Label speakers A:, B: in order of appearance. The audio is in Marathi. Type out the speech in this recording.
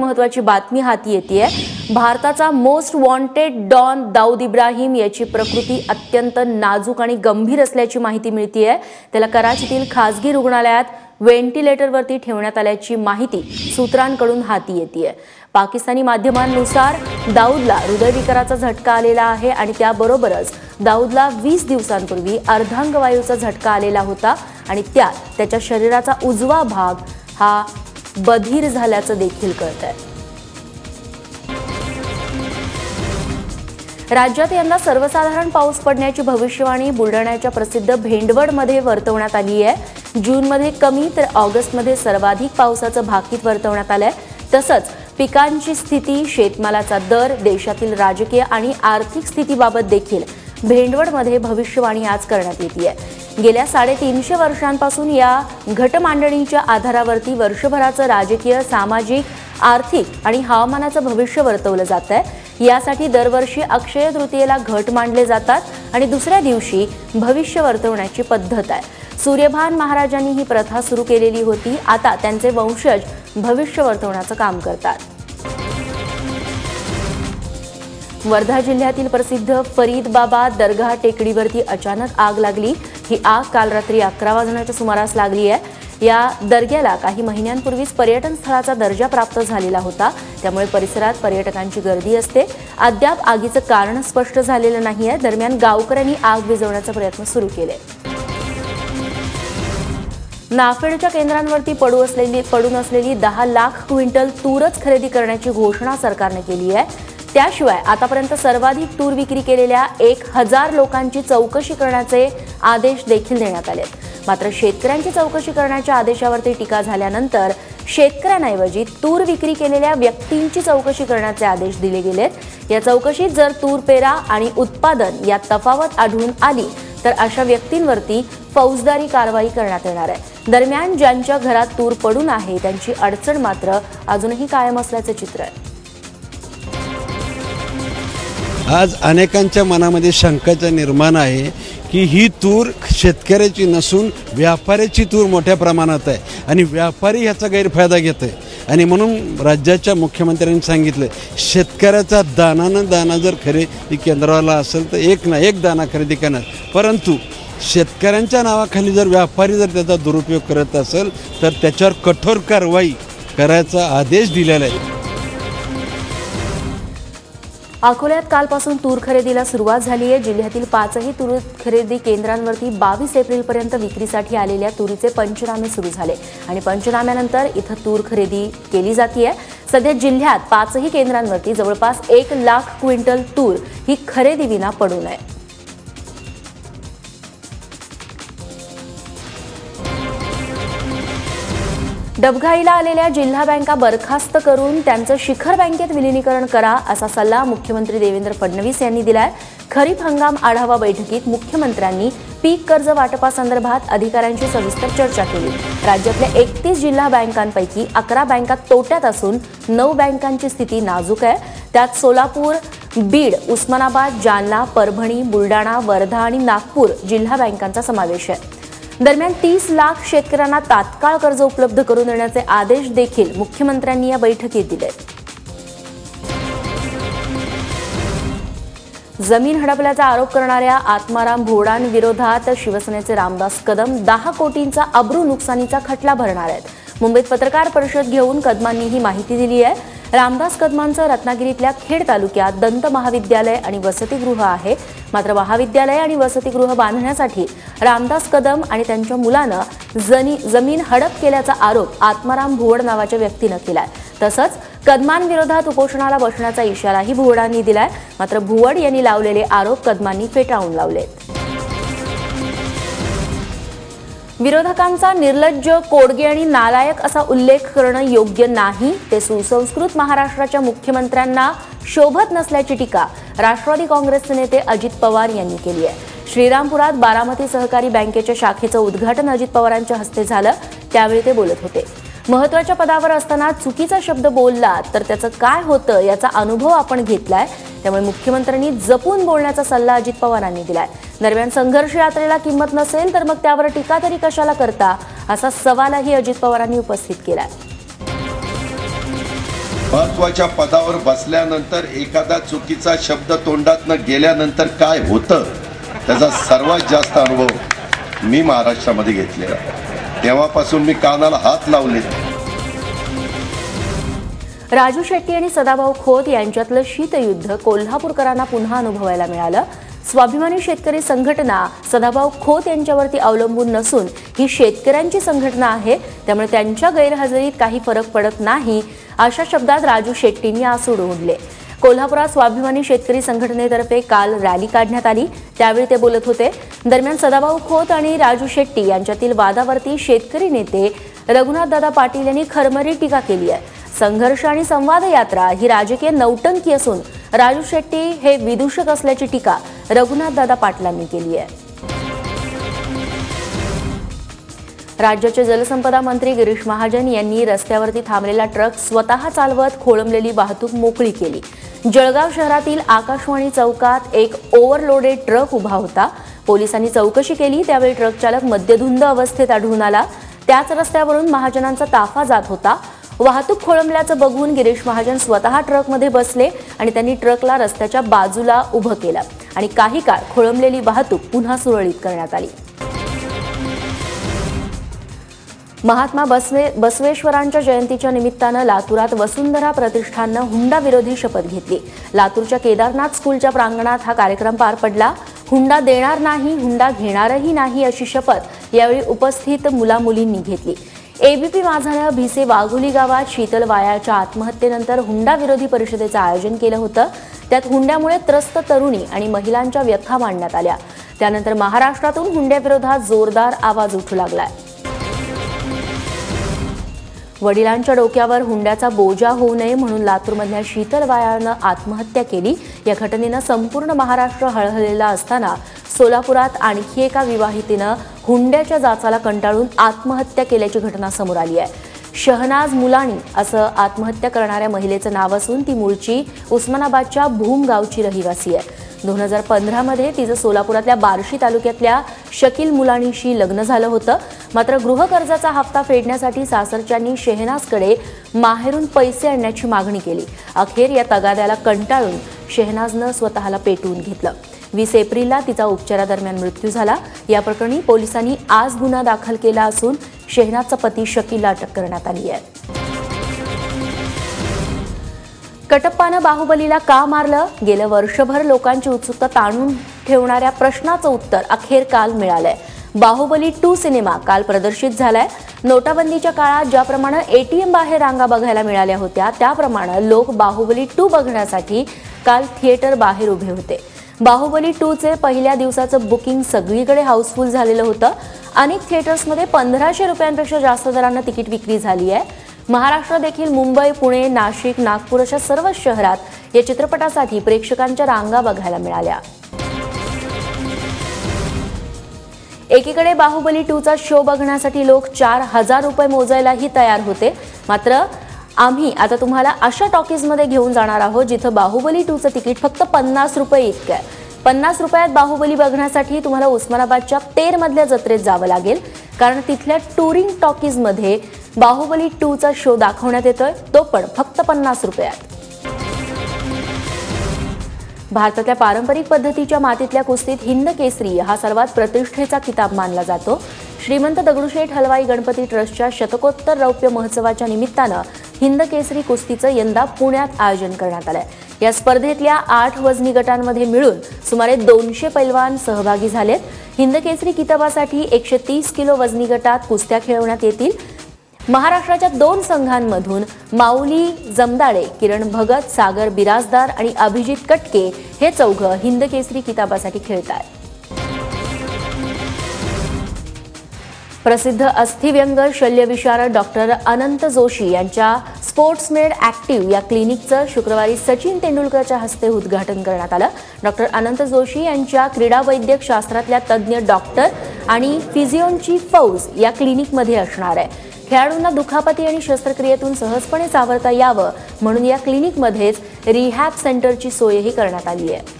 A: महत्वाची बातमी हाती येतेय। भारताचा most wanted don Dawood Ibrahim याची प्रकृती अत्यंत नाजूक आणि गंभीर असल्याची माहिती मिळतेय। त्याला कराचीतील खासगी रुग्णालयात व्हेंटिलेटरवरती ठेवण्यात आल्याची माहिती सूत्रांकडून हाती येतेय। पाकिस्तानी माध्यमांनुसार दाऊदला हृदयविकाराचा झटका आलेला आहे आणि त्याबरोबरच दाऊदला 20 दिवसांपूर्वी अर्धांगवायूचा झटका आलेला होता आणि त्याच्या शरीराचा उजवा भाग हा बधीर झाल्याचं देखील कळतंय। राज्यात यंदा सर्वसाधारण पाऊस पडण्याची भविष्यवाणी बुलढाण्याच्या प्रसिद्ध भेंडवडमध्ये वर्तवण्यात आली आहे। जूनमध्ये कमी तर ऑगस्टमध्ये सर्वाधिक पावसाचं भाकीत वर्तवण्यात आलंय। तसंच पिकांची स्थिती, शेतमालाचा दर, देशातील राजकीय आणि आर्थिक स्थितीबाबत देखील भेंडवडमध्ये भविष्यवाणी आज करण्यात येते। गेल्या 350 वर्षांपासून या घटमांडणीच्या आधारावरती वर्षभराचं राजकीय, सामाजिक, आर्थिक आणि हवामानाचं भविष्य वर्तवलं जातंय। यासाठी दरवर्षी अक्षय तृतीयेला घट मांडले जातात आणि दुसऱ्या दिवशी भविष्य वर्तवण्याची पद्धत आहे। सूर्यभान महाराजांनी ही प्रथा सुरू केलेली होती। आता त्यांचे वंशज भविष्य वर्तवण्याचं काम करतात। वर्धा जिल्ह्यातील प्रसिद्ध फरीद बाबा दरगाह टेकडीवरती अचानक आग लागली। ही आग काल रात्री 11 वाजण्याच्या सुमारास लागली आहे। या दर्ग्याला काही महिन्यांपूर्वीच पर्यटन स्थळाचा दर्जा प्राप्त झालेला होता, त्यामुळे परिसरात पर्यटकांची गर्दी असते। अद्याप आगीचं कारण स्पष्ट झालेलं नाहीये। दरम्यान गावकऱ्यांनी आग विझवण्याचा प्रयत्न सुरू केले। नाफेडच्या केंद्रांवरती पडून असलेली 10 लाख क्विंटल तूरच खरेदी करण्याची घोषणा सरकारने केली आहे। त्याशिवाय आतापर्यंत सर्वाधिक तूर विक्री केलेल्या 1000 लोकांची चौकशी करण्याचे आदेश देखील देण्यात आले। मात्र शेतकऱ्यांची चौकशी करण्याच्या आदेशावरती टीका झाल्यानंतर शेतकऱ्यांऐवजी तूर विक्री केलेल्या व्यक्तींची चौकशी करण्याचे आदेश दिले गेलेत। या चौकशीत जर तूर पेरा आणि उत्पादन यात तफावत आढळून आली तर अशा व्यक्तींवरती फौजदारी कारवाई करण्यात येणार आहे। दरम्यान ज्यांच्या घरात तूर पडून आहे त्यांची अडचण मात्र अजूनही कायम असल्याचे चित्र आहे।
B: आज अनेकांच्या मनामध्ये शंकाचा निर्माण आहे की ही तूर शेतकऱ्याची नसून व्यापाऱ्याची तूर मोठ्या प्रमाणात आहे आणि व्यापारी ह्याचा गैरफायदा घेत आहे। आणि म्हणून राज्याच्या मुख्यमंत्र्यांनी सांगितलं शेतकऱ्याचा दाना जर खरेदी केंद्राला असेल तर एक ना एक दाना खरेदी करणार, परंतु शेतकऱ्यांच्या नावाखाली जर व्यापारी जर त्याचा दुरुपयोग करत असेल तर त्याच्यावर कठोर कारवाई करायचा आदेश दिलेला आहे।
A: अकोल्यात कालपासून तूर खरेदीला सुरुवात झाली आहे। जिल्ह्यातील 5ही तूर खरेदी केंद्रांवरती 22 एप्रिलपर्यंत विक्रीसाठी आलेल्या तुरीचे पंचनामे सुरू झाले आणि पंचनाम्यानंतर इथं तूर खरेदी केली जाते। सध्या जिल्ह्यात 5ही केंद्रांवरती जवळपास 1 लाख क्विंटल तूर ही खरेदीविना पडून आहे। डबघाईला आलेल्या जिल्हा बँका बरखास्त करून त्यांचं शिखर बँकेत विलीनीकरण करा असा सल्ला मुख्यमंत्री देवेंद्र फडणवीस यांनी दिलाय। खरीप हंगाम आढावा बैठकीत मुख्यमंत्र्यांनी पीक कर्ज वाटपासंदर्भात अधिकाऱ्यांशी सविस्तर चर्चा केली। राज्यातल्या 31 जिल्हा बँकांपैकी 11 बँका तोट्यात असून 9 बँकांची स्थिती नाजूक आहे। त्यात सोलापूर, बीड, उस्मानाबाद, जालना, परभणी, बुलढाणा, वर्धा आणि नागपूर जिल्हा बँकांचा समावेश आहे। दरम्यान 30 लाख शेतकऱ्यांना तात्काळ कर्ज उपलब्ध करून देण्याचे आदेश देखील मुख्यमंत्र्यांनी या बैठकीत दिले। जमीन हडपल्याचा आरोप करणाऱ्या आत्माराम भोवडांविरोधात शिवसेनेचे रामदास कदम 10 कोटींचा अब्रू नुकसानीचा खटला भरणार आहेत। मुंबईत पत्रकार परिषद घेऊन कदमांनी ही माहिती दिली आहे। रामदास कदमांचं रत्नागिरीतल्या खेड तालुक्यात दंत महाविद्यालय आणि वसतिगृह आहे। मात्र महाविद्यालय आणि वसतिगृह बांधण्यासाठी रामदास कदम आणि त्यांच्या मुलानं जमीन हडप केल्याचा आरोप आत्माराम भोवड नावाच्या व्यक्तीनं केलाय। तसंच कदमांविरोधात उपोषणाला बसण्याचा इशाराही भोवडांनी दिलाय। मात्र भुवड यांनी लावलेले आरोप कदमांनी फेटाळून लावलेत। विरोधकांचा निर्लज्ज, कोडगे आणि नालायक असा उल्लेख करणं योग्य नाही। ते सुसंस्कृत महाराष्ट्राच्या मुख्यमंत्र्यांना शोभत नसल्याची टीका राष्ट्रवादी काँग्रेसचे नेते अजित पवार यांनी केली आहे। श्रीरामपुरात बारामती सहकारी बँकेच्या शाखेचं उद्घाटन अजित पवारांच्या हस्ते झालं, त्यावेळी ते बोलत होते। महत्त्वाच्या पदावर असताना चुकीचा शब्द बोलला तर त्याचं काय होतं याचा अनुभव आपण घेतलाय, त्यामुळे मुख्यमंत्र्यांनी जपून बोलण्याचा सल्ला अजित पवारांनी दिलाय। दरम्यान संघर्ष यात्रेला किंमत नसेल तर मग त्यावर टीका तरी कशाला करता असा सवालही अजित पवारांनी उपस्थित केलाय।
C: महत्वाच्या पदावर बसल्यानंतर एखादा चुकीचा शब्द तोंडातनं गेल्यानंतर काय होतं त्याचा सर्वात जास्त अनुभव मी महाराष्ट्रामध्ये घेतलेला. तेव्हापासून मी कानाला हात लावले.
A: राजू शेट्टी आणि सदाभाऊ खोत यांच्यातलं शीतयुद्ध कोल्हापूरकरांना पुन्हा अनुभवायला मिळालं. स्वाभिमानी शेतकरी संघटना सदाभाऊ खोत यांच्यावरती अवलंबून नसून ही शेतकऱ्यांची संघटना आहे, त्यामुळे त्यांच्या गैरहजेरीत काही फरक पडत नाही अशा शब्दात राजू शेट्टींनी आसूड ओढले. कोल्हापुरात स्वाभिमानी शेतकरी संघटनेतर्फे काल रॅली काढण्यात आली, त्यावेळी ते बोलत होते. दरम्यान सदाभाऊ खोत आणि राजू शेट्टी यांच्यातील वादावरती शेतकरी नेते रघुनाथदादा पाटील यांनी खरमरी टीका केली आहे. संघर्ष आणि संवाद यात्रा ही राजकीय नौटंकी असून राजू शेट्टी हे विदूषक असल्याची टीका रघुनाथदादा पाटलांनी केली आहे. राज्याचे जलसंपदा मंत्री गिरीश महाजन यांनी रस्त्यावरती थांबलेला ट्रक स्वतः चालवत खोळंबलेली वाहतूक मोकळी केली. जळगाव शहरातील आकाशवाणी चौकात एक ओव्हरलोडेड ट्रक उभा होता. पोलिसांनी चौकशी केली, त्यावेळी ट्रक चालक मद्यधुंद अवस्थेत आढळून आला. त्याच रस्त्यावरून महाजनांचा ताफा जात होता. वाहतूक खोळंबल्याचं बघून गिरीश महाजन स्वतः ट्रकमध्ये बसले आणि त्यांनी ट्रकला रस्त्याच्या बाजूला उभं केलं आणि काही काळ खोळंबलेली वाहतूक पुन्हा सुरळीत करण्यात आली. महात्मा बसवेश्वरांच्या जयंतीच्या निमित्तानं लातूरात वसुंधरा प्रतिष्ठाननं हुंडा विरोधी शपथ घेतली. लातूरच्या केदारनाथ स्कूलच्या प्रांगणात हा कार्यक्रम पार पडला. हुंडा देणार नाही, हुंडा घेणारही नाही अशी शपथ यावेळी उपस्थित मुलामुलींनी घेतली. एबीपी माझानं भिसे वाघोली गावात शीतल वायाच्या आत्महत्येनंतर हुंडा विरोधी परिषदेचं आयोजन केलं होतं. त्यात हुंड्यामुळे त्रस्त तरुणी आणि महिलांच्या व्यथा मांडण्यात आल्या. त्यानंतर महाराष्ट्रातून हुंड्याविरोधात जोरदार आवाज उठू लागलाय. वडिलांच्या डोक्यावर हुंड्याचा बोजा होऊ नये म्हणून लातूरमधल्या शीतल वायानं आत्महत्या केली. या घटनेनं संपूर्ण महाराष्ट्र हळहळलेला असताना सोलापुरात आणखी एका विवाहितेनं हुंड्याच्या जाचाला कंटाळून आत्महत्या केल्याची घटना समोर आली आहे. शहनाज मुलाणी असं आत्महत्या करणाऱ्या महिलेचं नाव असून ती मूळची उस्मानाबादच्या भूम गावची रहिवासी आहे. 2015 तिचं सोलापुरातल्या बार्शी तालुक्यातल्या शकील मुलाणीशी लग्न झालं होतं. मात्र गृहकर्जाचा हप्ता फेडण्यासाठी सासरच्यांनी शेहनाजकडे माहेरून पैसे आणण्याची मागणी केली. अखेर या तगाद्याला कंटाळून शेहनाजनं स्वतःला पेटवून घेतलं. 20 एप्रिलला तिचा उपचारादरम्यान मृत्यू झाला. या प्रकरणी पोलिसांनी आज गुन्हा दाखल केला असून शेहनाजचा पती शकीलला अटक करण्यात आली आहे. कटप्पानं बाहुबलीला का मारलं? गेलं वर्षभर लोकांची उत्सुकता ताणून ठेवणाऱ्या प्रश्नाचं उत्तर अखेर काल मिळालंय. बाहुबली 2 सिनेमा काल प्रदर्शित झालाय. नोटाबंदीच्या काळात ज्याप्रमाणे एटीएम बाहेर रांगा बघायला मिळाल्या होत्या, त्याप्रमाणे लोक बाहुबली 2 बघण्यासाठी काल थिएटर बाहेर उभे होते. बाहुबली 2चे पहिल्या दिवसाचं बुकिंग सगळीकडे हाऊसफुल झालेलं होतं. अनेक थिएटर्समध्ये 1500 रुपयांपेक्षा जास्त दरानं तिकीट विक्री झाली आहे. महाराष्ट्र देखील मुंबई, पुणे, नाशिक, नागपूर अशा सर्व शहरात या चित्रपटासाठी प्रेक्षकांच्या रांगा बघायला मिळाल्या. एकीकडे बाहुबली 2चा शो बघण्यासाठी लोक 4000 रुपये मोजायलाही तयार होते. मात्र आम्ही आता तुम्हाला अशा टॉकीजमध्ये घेऊन जाणार आहोत जिथं बाहुबली 2चं तिकीट फक्त 50 रुपये इतकं आहे. 50 रुपयात बाहुबली बघण्यासाठी तुम्हाला उस्मानाबादच्या तेरमधल्या जत्रेत जावं लागेल, कारण तिथल्या टुरिंग टॉकीजमध्ये बाहुबली 2चा शो दाखवण्यात येतोय, तो पण फक्त 50 रुपयात. भारतातल्या पारंपरिक पद्धतीच्या मातीतल्या कुस्तीत हिंद केसरी हा सर्वात प्रतिष्ठेचा किताब मानला जातो. श्रीमंत दगडूशेठ हलवाई गणपती ट्रस्टच्या शतकोत्तर रौप्य महोत्सवाच्या निमित्तानं हिंद केसरी कुस्तीचं यंदा पुण्यात आयोजन करण्यात आलंय. या स्पर्धेतल्या 8 वजनी गटांमध्ये मिळून सुमारे 200 पैलवान सहभागी झालेत. हिंद केसरी किताबासाठी 130 किलो वजनी गटात कुस्त्या खेळवण्यात येतील. महाराष्ट्राच्या 2 संघांमधून माऊली जमदाडे, किरण भगत, सागर बिराजदार आणि अभिजित कटके हे चौघं हिंद केसरी किताबासाठी खेळतात. प्रसिद्ध अस्थिव्यंग शल्यविशारद डॉक्टर अनंत जोशी यांच्या स्पोर्ट्समेड ॲक्टिव्ह या क्लिनिकचं शुक्रवारी सचिन तेंडुलकरच्या हस्ते उद्घाटन करण्यात आलं. डॉक्टर अनंत जोशी यांच्या क्रीडा वैद्यक शास्त्रातल्या तज्ज्ञ डॉक्टर आणि फिजिओनची फौज या क्लिनिकमध्ये असणार आहे. खेळाडूंना दुखापती आणि शस्त्रक्रियेतून सहजपणे सावरता यावं म्हणून या क्लिनिकमध्येच रिहॅब सेंटरची सोयही करण्यात आली आहे.